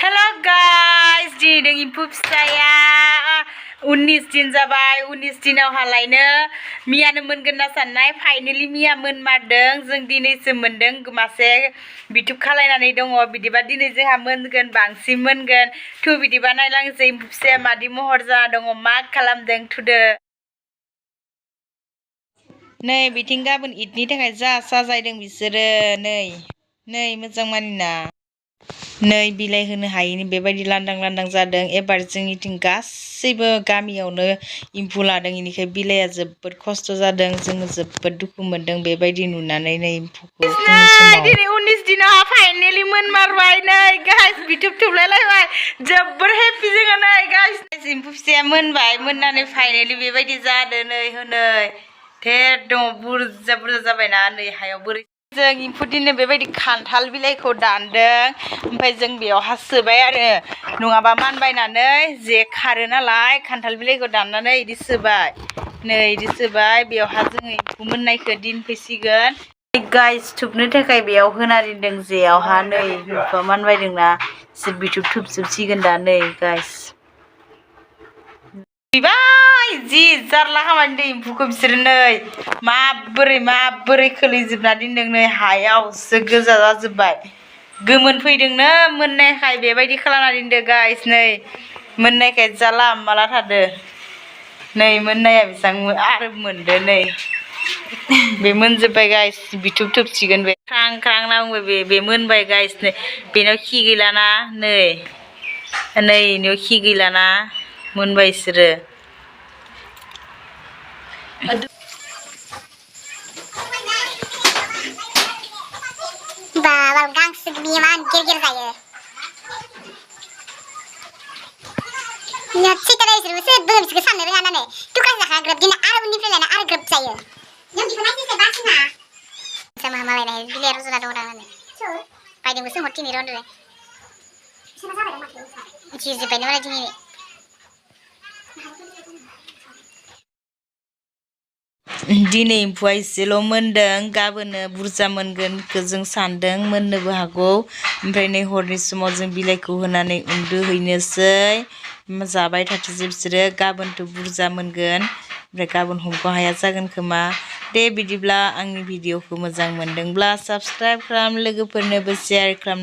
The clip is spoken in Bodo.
Hello guys, di dengan Emfu saya 19 दिन जाबाय 19 दिनाव हालायनो मियानो मोनगोन ना साननाय फाइनाली मिया मोनमारदों जों दिनैसो मोनदों मासे बिटुब खालायनानै दङ बिदिबा दिनै जोंहा मोनगोन बांसिन मोनगोन थु बिदिबा नायलांसै एम्फु फिसाया मादि महर जाना दङ मा खालामदों थुदो नै बिथिं गाबोन इदनि थाखाय जा साजायदों बिसोरो नै मोजां मानिना नै बिलाइ होनो हायैनि बेबायदि लांदां जादों एबार जोंनिथिं गासैबो गामियावनो एम्फौ लादों इनिखाय बिलाइया जोबोद खस्थ जादों जोङो जोबोद दुखु मोनदों बेबायदि नुनानै नै एम्फौखौ फुंनि समाव दिनै 19 दिनाव फाइनाली मोनमारबाय नै गाइस बिटुब थुबलायलायबाय जोबोद हेपि जोङो नै गाइस एम्फौ फिसाया मोनबाय मोननानै फाइनाली बेबायदि जादों नै होनै थेर दङ बुरजा जाबायना नै हायाव बोरै जों एम्फौ दिनै बेबायदि खान्थाल बिलाइखौ दानदों ओमफ्राय जों बेयावहा सोबाय आरो नङाबा मानबायनानै जे खारो नालाय खान्थाल बिलाइखौ दाननानै इदि सोबाय नै इदि सोबाय बेयावहा जोङो एम्फौ मोननायखौ दिनफैसिगोन गाइस थुबनो थाखाय बेयाव होना दोनदों जेयावहा नै एम्फौआ मानबायदोंना एसे बिथुब थुबजोबसिगोन दा नै गाइस जि जारला खालामना दोनदों एम्फौखौ बिसोरो नै माबोरै खोलैजोबना दोनदों नै हायावसो गोजा जाजोब्बाय गोमोन फैदोंनो मोननायखाय बेबायदि खालामना दोनदों गाइस नै मोननायखाय जाला माला थादो नै मोननाया बेसेबां आरो मोनदो नै बे मोनजोब्बाय गाइस बिथुब थुबसिगोन बे ख्रां नांबाय बे मोनबाय गाइस नै बेनाव खि गैलाना नै इनियाव खि गैलाना मोनबाय इसोरो Bawal gangsig biman gir saya. Ya cita dari seru saya belum bisa kesana dengan ane. Tu kan saya grab dina arab ni pelana arab grab saya. Yang di mana sih saya bahas na? Sama malai nih bila harus ada orang ane. Pai dia musuh mati ni ronde. Siapa sahaja mati. Cium pai ni mana jini. दिनै एम्फौआ एसेल' मोनदों गाबोन बुरजा मोनगोनखौ जों सानदों मोननोबो हागौ ओमफ्राय नै हरनि समाव जों बिलाइखौ होनानै उन्दुहैनोसै जाबाय थाथोंसै बिसोरो गाबोनथ' बुरजा मोनगोन ओमफ्राय गाबोन हमख' हाया जागोन खोमा दे बिदिब्ला आंनि भिडिअखौ मोजां मोनदोंब्ला साबस्क्राइब खालाम लोगोफोरनोबो शेयार खालामना